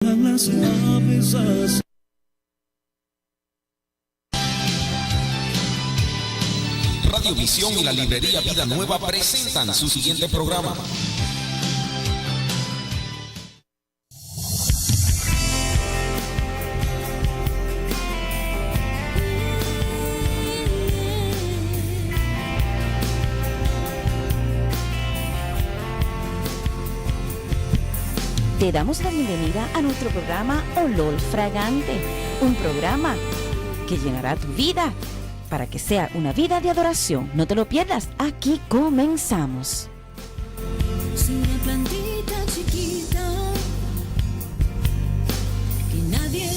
Las aves así. Radiovisión y la librería Vida Nueva presentan su siguiente programa. Te damos la bienvenida a nuestro programa Olor Fragante, un programa que llenará tu vida para que sea una vida de adoración. No te lo pierdas, aquí comenzamos. Soy una plantita chiquita que nadie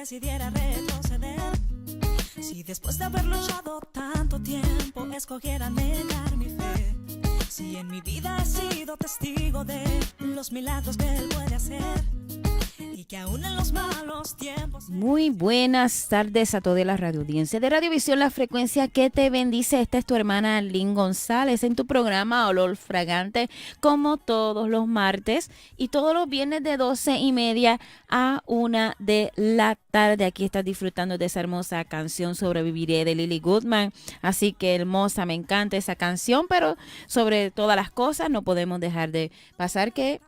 decidiera retroceder. Si después de haber luchado tanto tiempo escogiera negar mi fe. Si en mi vida he sido testigo de los milagros que Él puede hacer. Y que aún en los malos tiempos... Muy buenas tardes a toda la radioaudiencia de Radiovisión, la frecuencia que te bendice. Esta es tu hermana Lynn González en tu programa Olor Fragante, como todos los martes y todos los viernes de 12:30 a 1 de la tarde. Aquí estás disfrutando de esa hermosa canción Sobreviviré de Lily Goodman. Así que hermosa, me encanta esa canción, pero sobre todas las cosas no podemos dejar de pasar que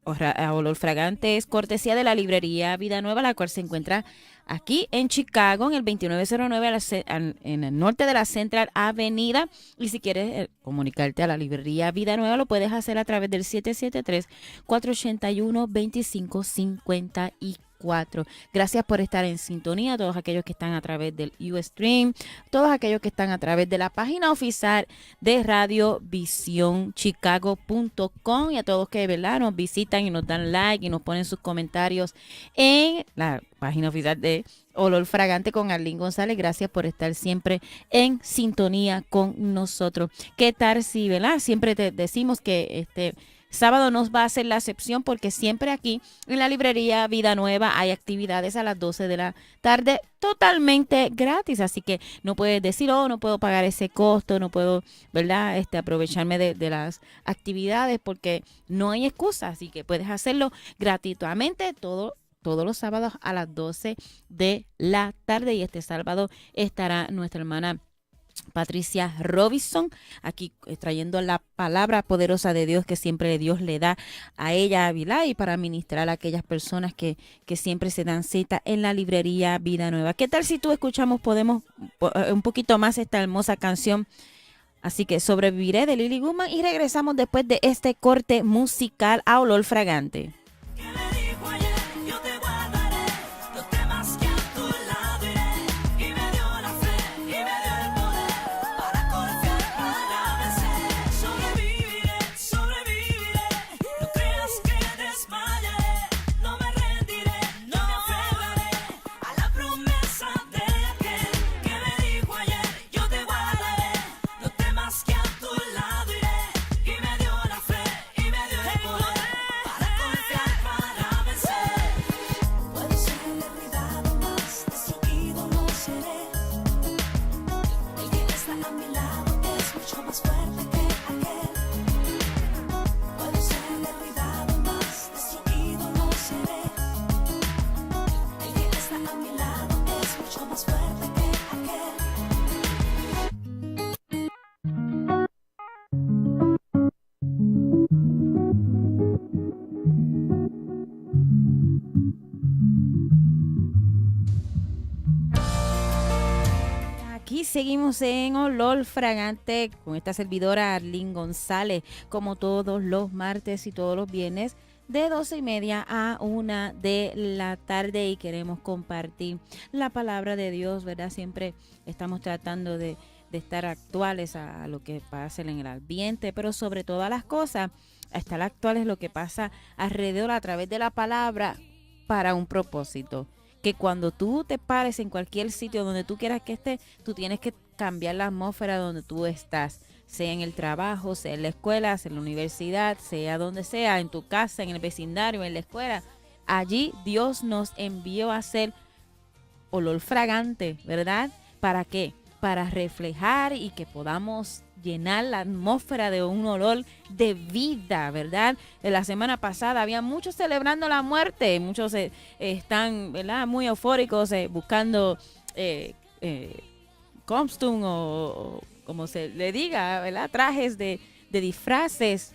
Olor Fragante es cortesía de la librería Vida Nueva, la cual se encuentra aquí en Chicago, en el 2909, en el norte de la Central Avenida. Y si quieres comunicarte a la librería Vida Nueva, lo puedes hacer a través del 773-481-2554. Gracias por estar en sintonía, todos aquellos que están a través del Ustream, todos aquellos que están a través de la página oficial de radiovisionchicago.com y a todos que, ¿verdad?, nos visitan y nos dan like y nos ponen sus comentarios en la página oficial de Olor Fragante con Arlene González. Gracias por estar siempre en sintonía con nosotros. ¿Qué tal si, verdad? Siempre te decimos que sábado nos va a hacer la excepción porque siempre aquí en la librería Vida Nueva hay actividades a las 12 de la tarde totalmente gratis. Así que no puedes decir, no puedo pagar ese costo, no puedo, ¿verdad?, aprovecharme de las actividades porque no hay excusa. Así que puedes hacerlo gratuitamente todos los sábados a las 12 de la tarde. Y este sábado estará nuestra hermana Patricia Robinson aquí trayendo la palabra poderosa de Dios que siempre Dios le da a ella, ¿verdad?, y para ministrar a aquellas personas que siempre se dan cita en la librería Vida Nueva. ¿Qué tal si tú escuchamos un poquito más esta hermosa canción? Así que Sobreviviré de Lily Goodman y regresamos después de este corte musical a Olor Fragante. Que me dio la fe y me dio el poder para confiar. seguimos en Olor Fragante con esta servidora Arlene González, como todos los martes y todos los viernes, de 12:30 a 1 de la tarde, y queremos compartir la palabra de Dios, ¿verdad? Siempre estamos tratando de estar actuales a lo que pasa en el ambiente, pero sobre todas las cosas, a estar actuales lo que pasa alrededor a través de la palabra para un propósito. Que cuando tú te pares en cualquier sitio donde tú quieras que estés, tú tienes que cambiar la atmósfera donde tú estás, sea en el trabajo, sea en la escuela, sea en la universidad, sea donde sea, en tu casa, en el vecindario, en la escuela. Allí Dios nos envió a ser olor fragante, ¿verdad? ¿Para qué? Para reflejar y que podamos llenar la atmósfera de un olor de vida, ¿verdad? La semana pasada había muchos celebrando la muerte, muchos están, ¿verdad?, muy eufóricos buscando costume o como se le diga, ¿verdad?, trajes de disfraces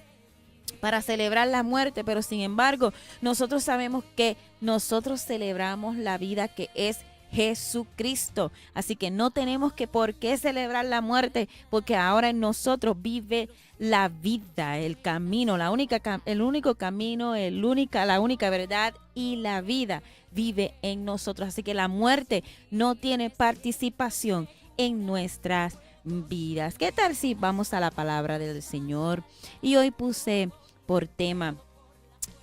para celebrar la muerte, pero sin embargo nosotros sabemos que nosotros celebramos la vida que es Jesucristo, así que no tenemos que por qué celebrar la muerte, porque ahora en nosotros vive la vida, el camino, el único camino, la única verdad y la vida vive en nosotros, así que la muerte no tiene participación en nuestras vidas. ¿Qué tal si vamos a la palabra del Señor? Y hoy puse por tema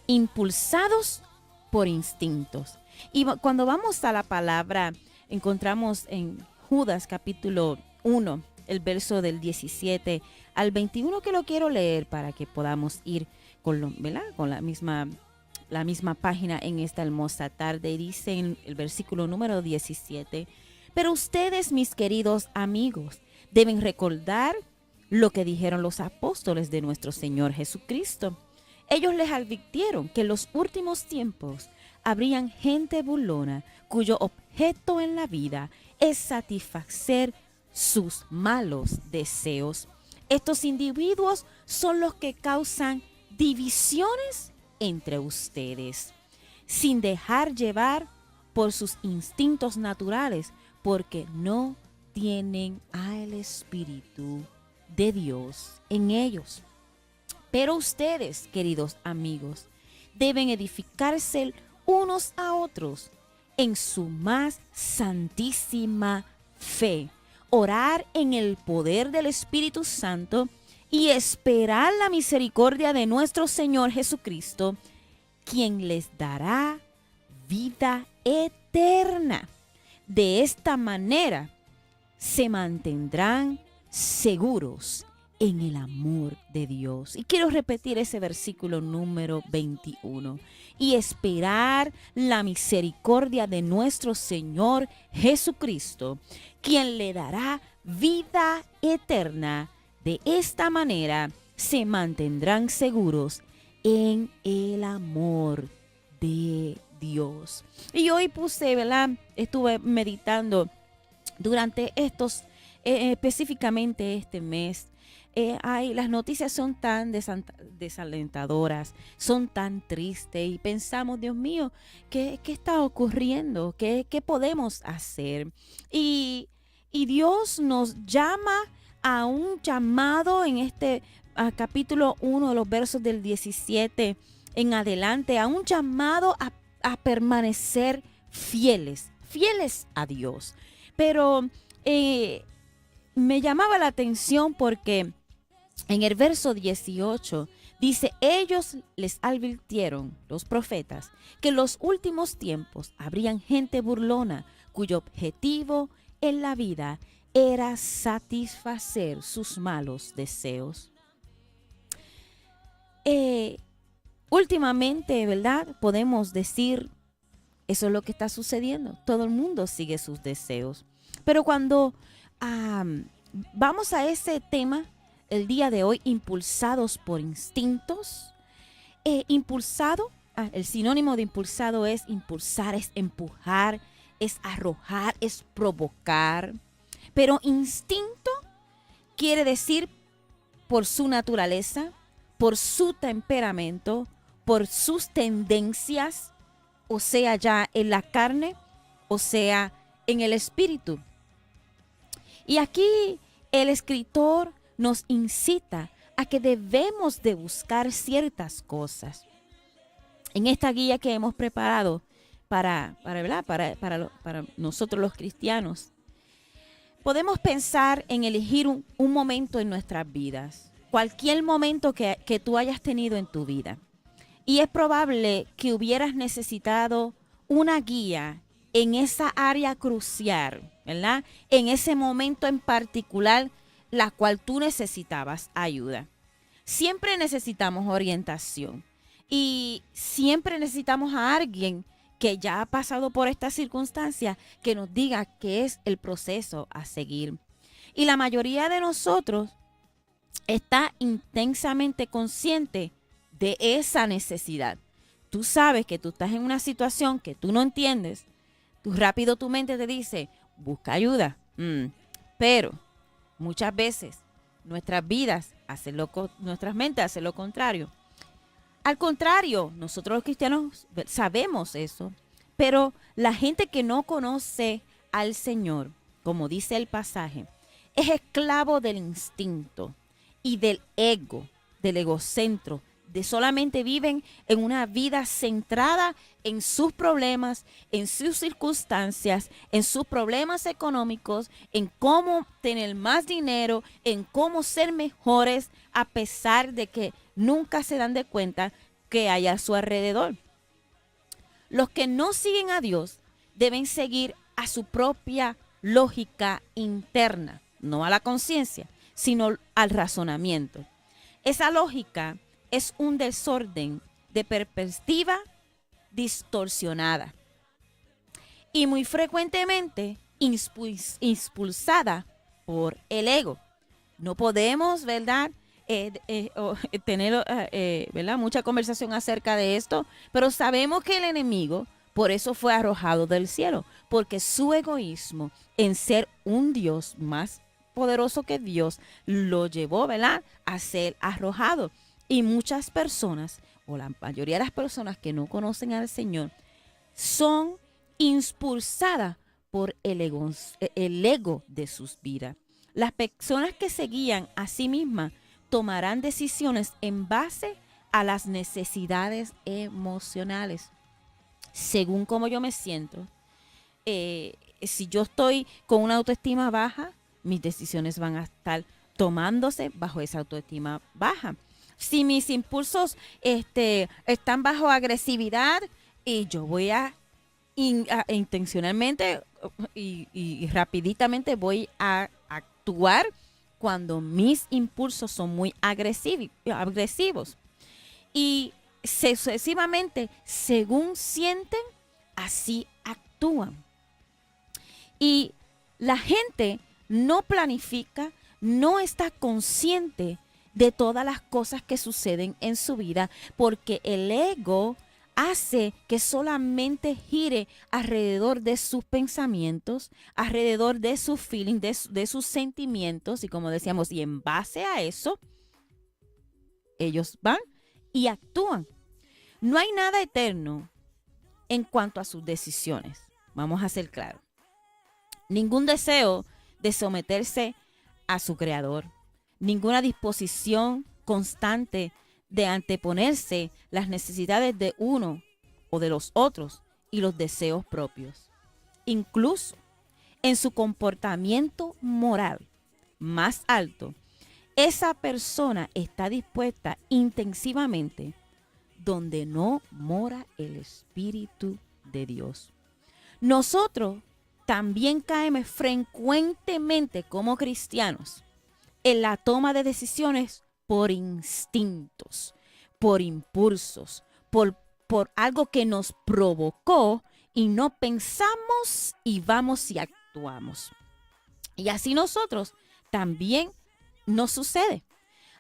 impulsados por instintos. Y cuando vamos a la palabra, encontramos en Judas capítulo 1, el verso del 17 al 21, que lo quiero leer para que podamos ir ¿verdad?, con la misma página en esta hermosa tarde. Dice en el versículo número 17, pero ustedes, mis queridos amigos, deben recordar lo que dijeron los apóstoles de nuestro Señor Jesucristo. Ellos les advirtieron que en los últimos tiempos habrían gente burlona cuyo objeto en la vida es satisfacer sus malos deseos. Estos individuos son los que causan divisiones entre ustedes, sin dejar llevar por sus instintos naturales, porque no tienen al Espíritu de Dios en ellos. Pero ustedes, queridos amigos, deben edificarse unos a otros en su más santísima fe, orar en el poder del Espíritu Santo y esperar la misericordia de nuestro Señor Jesucristo, quien les dará vida eterna. De esta manera se mantendrán seguros en el amor de Dios. Y quiero repetir ese versículo número 21. Y esperar la misericordia de nuestro Señor Jesucristo, quien le dará vida eterna. De esta manera se mantendrán seguros en el amor de Dios. Y hoy puse, ¿verdad?, estuve meditando durante específicamente este mes. Las noticias son tan desalentadoras, son tan tristes, y pensamos, Dios mío, ¿qué está ocurriendo? ¿Qué podemos hacer? Y Dios nos llama a un llamado en este capítulo 1 de los versos del 17 en adelante, a un llamado a permanecer fieles a Dios. Pero me llamaba la atención porque en el verso 18 dice, ellos les advirtieron, los profetas, que en los últimos tiempos habrían gente burlona cuyo objetivo en la vida era satisfacer sus malos deseos. Últimamente, ¿verdad?, podemos decir, eso es lo que está sucediendo. Todo el mundo sigue sus deseos. Pero cuando vamos a ese tema, el día de hoy, impulsados por instintos, impulsado, el sinónimo de impulsado es impulsar, es empujar, es arrojar, es provocar. Pero instinto quiere decir por su naturaleza, por su temperamento, por sus tendencias, o sea, ya en la carne, o sea, en el espíritu. Y aquí el escritor nos incita a que debemos de buscar ciertas cosas. En esta guía que hemos preparado para nosotros los cristianos, podemos pensar en elegir un momento en nuestras vidas, cualquier momento que tú hayas tenido en tu vida. Y es probable que hubieras necesitado una guía en esa área crucial, ¿verdad? En ese momento en particular, la cual tú necesitabas ayuda. Siempre necesitamos orientación y siempre necesitamos a alguien que ya ha pasado por esta circunstancia que nos diga qué es el proceso a seguir. Y la mayoría de nosotros está intensamente consciente de esa necesidad. Tú sabes que tú estás en una situación que tú no entiendes. Rápido tu mente te dice, busca ayuda. Pero muchas veces nuestras vidas nuestras mentes hacen lo contrario. Al contrario, nosotros los cristianos sabemos eso, pero la gente que no conoce al Señor, como dice el pasaje, es esclavo del instinto y del ego, del egocentro, de solamente viven en una vida centrada en sus problemas, en sus circunstancias, en sus problemas económicos, en cómo tener más dinero, en cómo ser mejores, a pesar de que nunca se dan de cuenta que hay a su alrededor. Los que no siguen a Dios deben seguir a su propia lógica interna, no a la conciencia, sino al razonamiento. Esa lógica es un desorden de perspectiva distorsionada y muy frecuentemente impulsada por el ego. No podemos, ¿verdad?, tener ¿verdad?, mucha conversación acerca de esto, pero sabemos que el enemigo por eso fue arrojado del cielo, porque su egoísmo en ser un Dios más poderoso que Dios lo llevó, ¿verdad?, a ser arrojado. Y muchas personas, o la mayoría de las personas que no conocen al Señor, son impulsadas por el ego de sus vidas. Las personas que se guían a sí mismas tomarán decisiones en base a las necesidades emocionales. Según cómo yo me siento, si yo estoy con una autoestima baja, mis decisiones van a estar tomándose bajo esa autoestima baja. Si mis impulsos están bajo agresividad, y yo voy a intencionalmente y rapiditamente voy a actuar cuando mis impulsos son muy agresivos. Y sucesivamente, según sienten, así actúan. Y la gente no planifica, no está consciente de todas las cosas que suceden en su vida, porque el ego hace que solamente gire alrededor de sus pensamientos, alrededor de sus feelings, de sus sentimientos, y como decíamos, y en base a eso, ellos van y actúan. No hay nada eterno en cuanto a sus decisiones. Vamos a ser claros. Ningún deseo de someterse a su creador. Ninguna disposición constante de anteponerse las necesidades de uno o de los otros y los deseos propios. Incluso en su comportamiento moral más alto, esa persona está dispuesta intensivamente donde no mora el Espíritu de Dios. Nosotros también caemos frecuentemente como cristianos en la toma de decisiones por instintos, por impulsos, por algo que nos provocó y no pensamos y vamos y actuamos. Y así nosotros también nos sucede.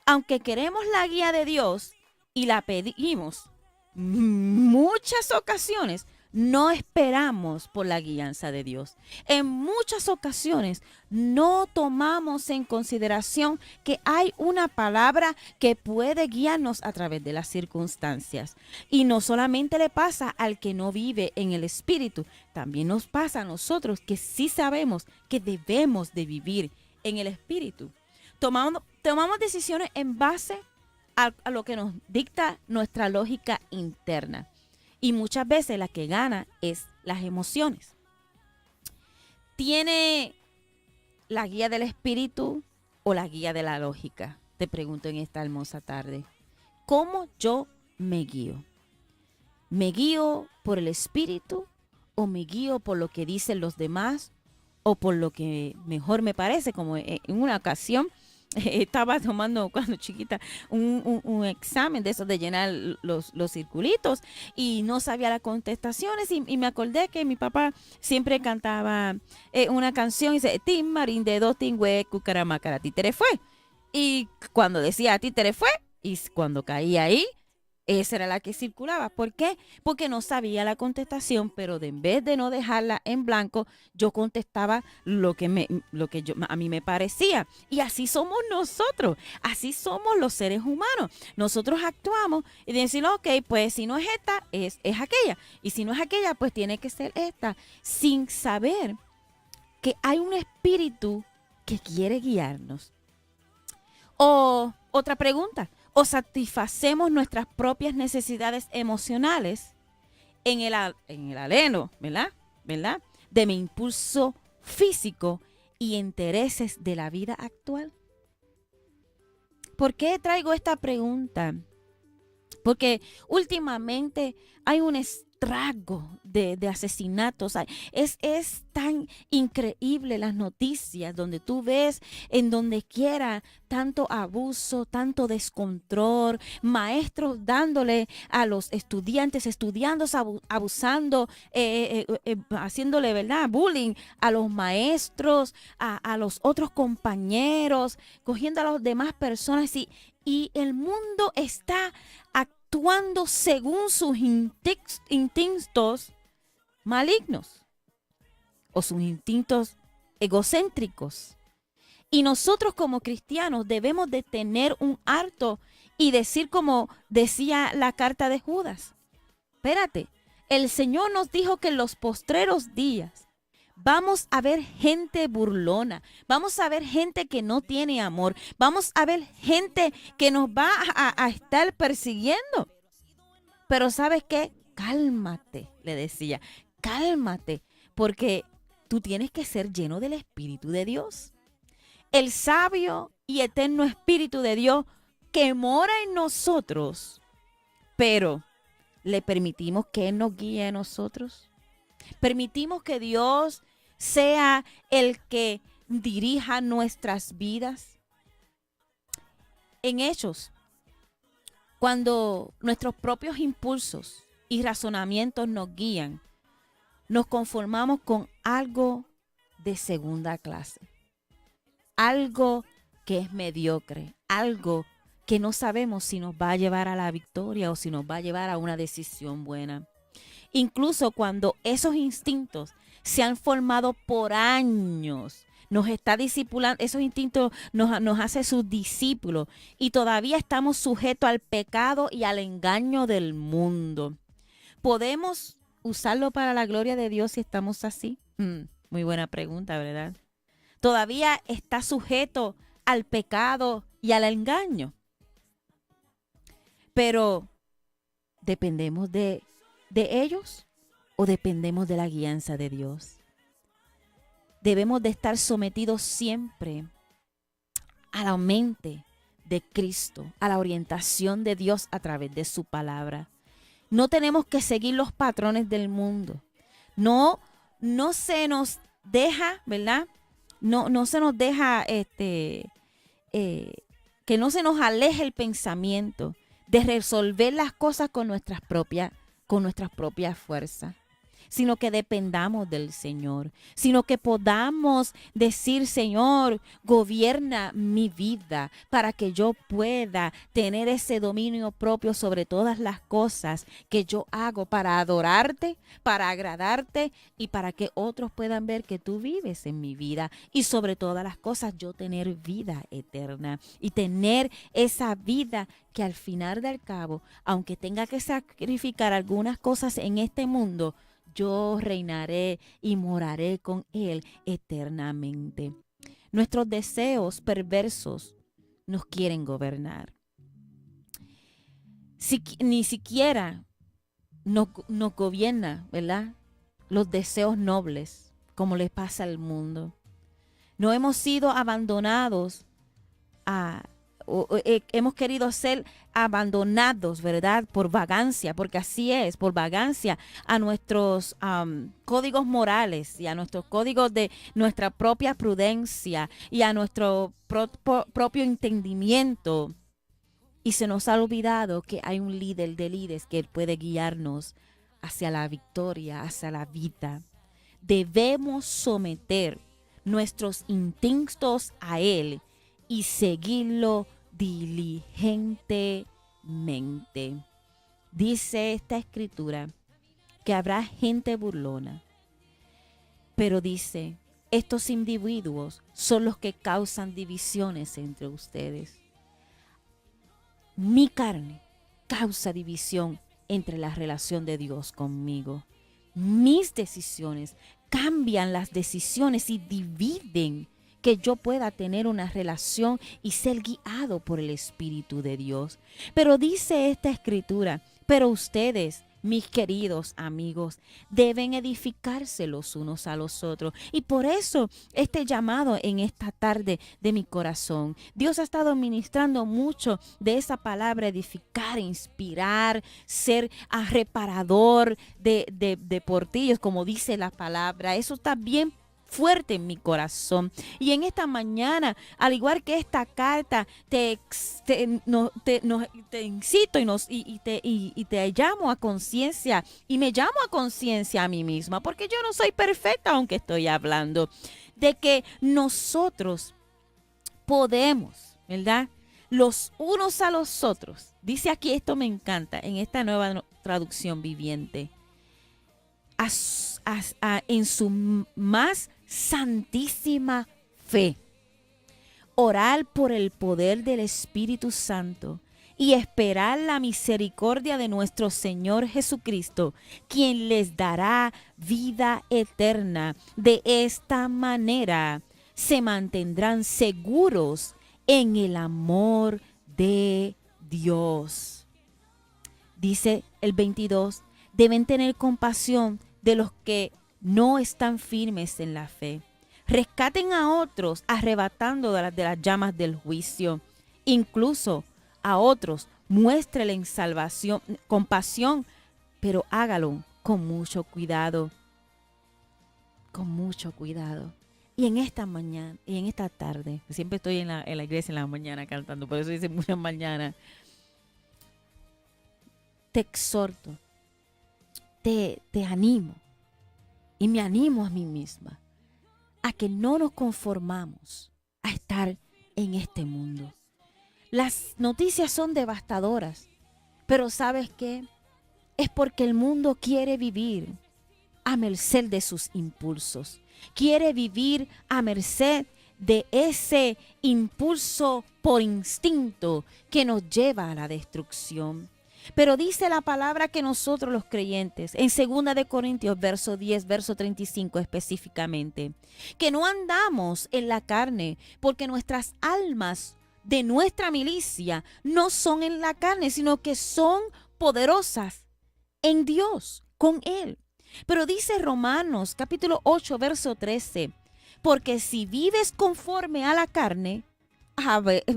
Aunque queremos la guía de Dios y la pedimos muchas ocasiones, no esperamos por la guianza de Dios. En muchas ocasiones no tomamos en consideración que hay una palabra que puede guiarnos a través de las circunstancias. Y no solamente le pasa al que no vive en el Espíritu, también nos pasa a nosotros que sí sabemos que debemos de vivir en el Espíritu. Tomamos decisiones en base a lo que nos dicta nuestra lógica interna. Y muchas veces la que gana es las emociones. ¿Tiene la guía del Espíritu o la guía de la lógica? Te pregunto en esta hermosa tarde. ¿Cómo yo me guío? ¿Me guío por el Espíritu o me guío por lo que dicen los demás o por lo que mejor me parece? Como en una ocasión estaba tomando cuando chiquita un examen de esos de llenar los circulitos y no sabía las contestaciones y me acordé que mi papá siempre cantaba una canción y dice Tim Marín de dos tingüe cucaramacara títere fue, y cuando decía títere fue y cuando caía ahí esa era la que circulaba. ¿Por qué? Porque no sabía la contestación, pero en vez de no dejarla en blanco, yo contestaba lo que a mí me parecía. Y así somos nosotros, así somos los seres humanos. Nosotros actuamos y decimos, ok, pues si no es esta, es aquella. Y si no es aquella, pues tiene que ser esta. Sin saber que hay un espíritu que quiere guiarnos. O otra pregunta. O satisfacemos nuestras propias necesidades emocionales en el aleno, ¿verdad? De mi impulso físico y intereses de la vida actual. ¿Por qué traigo esta pregunta? Porque últimamente hay un estrago de asesinatos. Es tan increíble las noticias donde tú ves en donde quiera tanto abuso, tanto descontrol, maestros dándole a los estudiantes, abusando, haciéndole, ¿verdad?, bullying a los maestros, a los otros compañeros, cogiendo a las demás personas y el mundo está actuando según sus instintos malignos o sus instintos egocéntricos. Y nosotros como cristianos debemos de tener un harto y decir como decía la carta de Judas. Espérate, el Señor nos dijo que en los postreros días vamos a ver gente burlona, vamos a ver gente que no tiene amor, vamos a ver gente que nos va a estar persiguiendo. Pero ¿sabes qué? Cálmate, le decía, cálmate, porque tú tienes que ser lleno del Espíritu de Dios. El sabio y eterno Espíritu de Dios que mora en nosotros, pero ¿le permitimos que Él nos guíe a nosotros? ¿Permitimos que Dios sea el que dirija nuestras vidas? En Hechos, cuando nuestros propios impulsos y razonamientos nos guían, nos conformamos con algo de segunda clase, algo que es mediocre, algo que no sabemos si nos va a llevar a la victoria o si nos va a llevar a una decisión buena. Incluso cuando esos instintos se han formado por años, nos está discipulando, esos instintos nos hace sus discípulos y todavía estamos sujetos al pecado y al engaño del mundo. ¿Podemos usarlo para la gloria de Dios si estamos así? Muy buena pregunta, ¿verdad? Todavía está sujeto al pecado y al engaño. Pero, ¿dependemos de ellos o dependemos de la guianza de Dios? Debemos de estar sometidos siempre a la mente de Cristo, a la orientación de Dios a través de su palabra. No tenemos que seguir los patrones del mundo. No se nos deja, ¿verdad? No se nos deja que no se nos aleje el pensamiento de resolver las cosas con nuestras propias fuerzas. sino que dependamos del Señor, sino que podamos decir, Señor, gobierna mi vida para que yo pueda tener ese dominio propio sobre todas las cosas que yo hago para adorarte, para agradarte y para que otros puedan ver que tú vives en mi vida y sobre todas las cosas yo tener vida eterna y tener esa vida que al final del cabo, aunque tenga que sacrificar algunas cosas en este mundo, yo reinaré y moraré con Él eternamente. Nuestros deseos perversos nos quieren gobernar. Ni siquiera nos gobierna, ¿verdad? Los deseos nobles, como les pasa al mundo. No hemos sido abandonados hemos querido ser abandonados, ¿verdad? Por vagancia, porque así es, por vagancia a nuestros códigos morales y a nuestros códigos de nuestra propia prudencia y a nuestro propio entendimiento. Y se nos ha olvidado que hay un líder de líderes que puede guiarnos hacia la victoria, hacia la vida. Debemos someter nuestros instintos a Él y seguirlo diligentemente. Dice esta escritura que habrá gente burlona, pero dice, estos individuos son los que causan divisiones entre ustedes. Mi carne causa división entre la relación de Dios conmigo. Mis decisiones cambian las decisiones y dividen que yo pueda tener una relación y ser guiado por el Espíritu de Dios. Pero dice esta escritura, pero ustedes, mis queridos amigos, deben edificarse los unos a los otros. Y por eso este llamado en esta tarde de mi corazón. Dios ha estado ministrando mucho de esa palabra edificar, inspirar, ser reparador de portillos, como dice la palabra. Eso está bien fuerte en mi corazón. Y en esta mañana, al igual que esta carta, te incito y te llamo a conciencia y me llamo a conciencia a mí misma, porque yo no soy perfecta, aunque estoy hablando de que nosotros podemos, ¿verdad? Los unos a los otros. Dice aquí, esto me encanta, en esta nueva traducción viviente, en su más santísima fe, orar por el poder del Espíritu Santo y esperar la misericordia de nuestro Señor Jesucristo, quien les dará vida eterna. De esta manera se mantendrán seguros en el amor de Dios. Dice el 22, deben tener compasión de los que no están firmes en la fe. Rescaten a otros arrebatando de las llamas del juicio. Incluso a otros muéstrenle salvación, compasión, pero hágalo con mucho cuidado. Con mucho cuidado. Y en esta mañana, y en esta tarde, siempre estoy en la iglesia en la mañana cantando, por eso dice muchas mañanas, te exhorto, te animo. Y me animo a mí misma a que no nos conformamos a estar en este mundo. Las noticias son devastadoras, pero ¿sabes qué? Es porque el mundo quiere vivir a merced de sus impulsos. Quiere vivir a merced de ese impulso por instinto que nos lleva a la destrucción. Pero dice la palabra que nosotros los creyentes, en 2 de Corintios, verso 10, verso 35 específicamente, que no andamos en la carne, porque nuestras almas de nuestra milicia no son en la carne, sino que son poderosas en Dios, con Él. Pero dice Romanos, capítulo 8, verso 13, porque si vives conforme a la carne,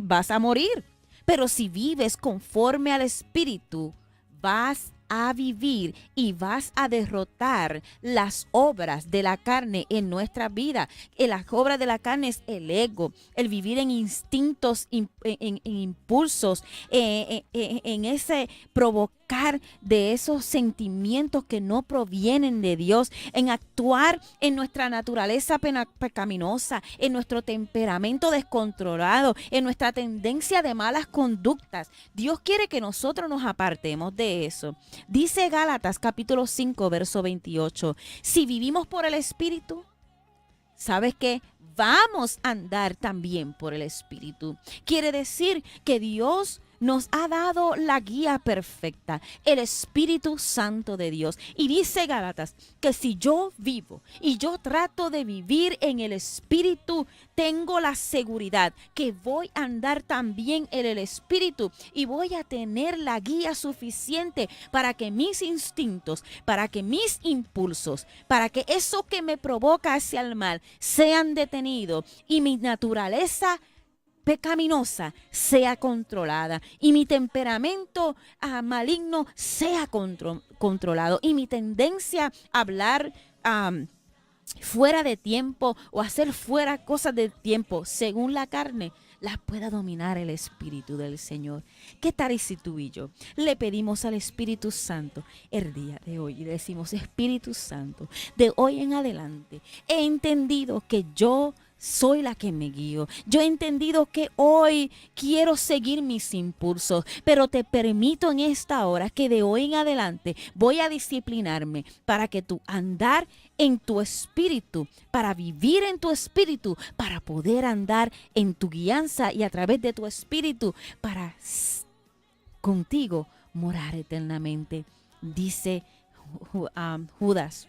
vas a morir. Pero si vives conforme al Espíritu, vas a vivir y vas a derrotar las obras de la carne en nuestra vida. Las obras de la carne es el ego, el vivir en instintos, en impulsos, en ese provocar pecar de esos sentimientos que no provienen de Dios, en actuar en nuestra naturaleza pecaminosa, en nuestro temperamento descontrolado, en nuestra tendencia de malas conductas. Dios quiere que nosotros nos apartemos de eso. Dice Gálatas capítulo 5, verso 28, si vivimos por el Espíritu, ¿sabes qué? Vamos a andar también por el Espíritu. Quiere decir que Dios nos ha dado la guía perfecta, el Espíritu Santo de Dios. Y dice Gálatas que si yo vivo y yo trato de vivir en el Espíritu, tengo la seguridad que voy a andar también en el Espíritu y voy a tener la guía suficiente para que mis instintos, para que mis impulsos, para que eso que me provoca hacia el mal sean detenidos y mi naturaleza pecaminosa sea controlada y mi temperamento maligno sea controlado y mi tendencia a hablar fuera de tiempo o hacer fuera cosas de tiempo según la carne las pueda dominar el Espíritu del Señor. ¿Qué tal y si tú y yo le pedimos al Espíritu Santo el día de hoy y le decimos, Espíritu Santo, de hoy en adelante he entendido que yo soy la que me guío. Yo he entendido que hoy quiero seguir mis impulsos, pero te permito en esta hora que de hoy en adelante voy a disciplinarme para que tú andar en tu espíritu, para vivir en tu espíritu, para poder andar en tu guianza y a través de tu espíritu para contigo morar eternamente. Dice Judas,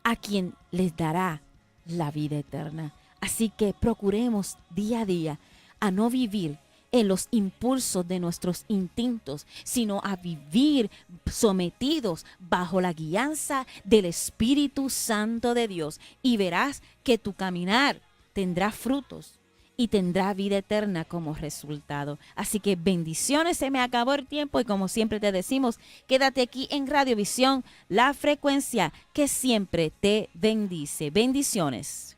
a quien les dará la vida eterna. Así que procuremos día a día a no vivir en los impulsos de nuestros instintos, sino a vivir sometidos bajo la guianza del Espíritu Santo de Dios. Y verás que tu caminar tendrá frutos y tendrá vida eterna como resultado. Así que bendiciones, se me acabó el tiempo y como siempre te decimos, quédate aquí en Radiovisión, la frecuencia que siempre te bendice. Bendiciones.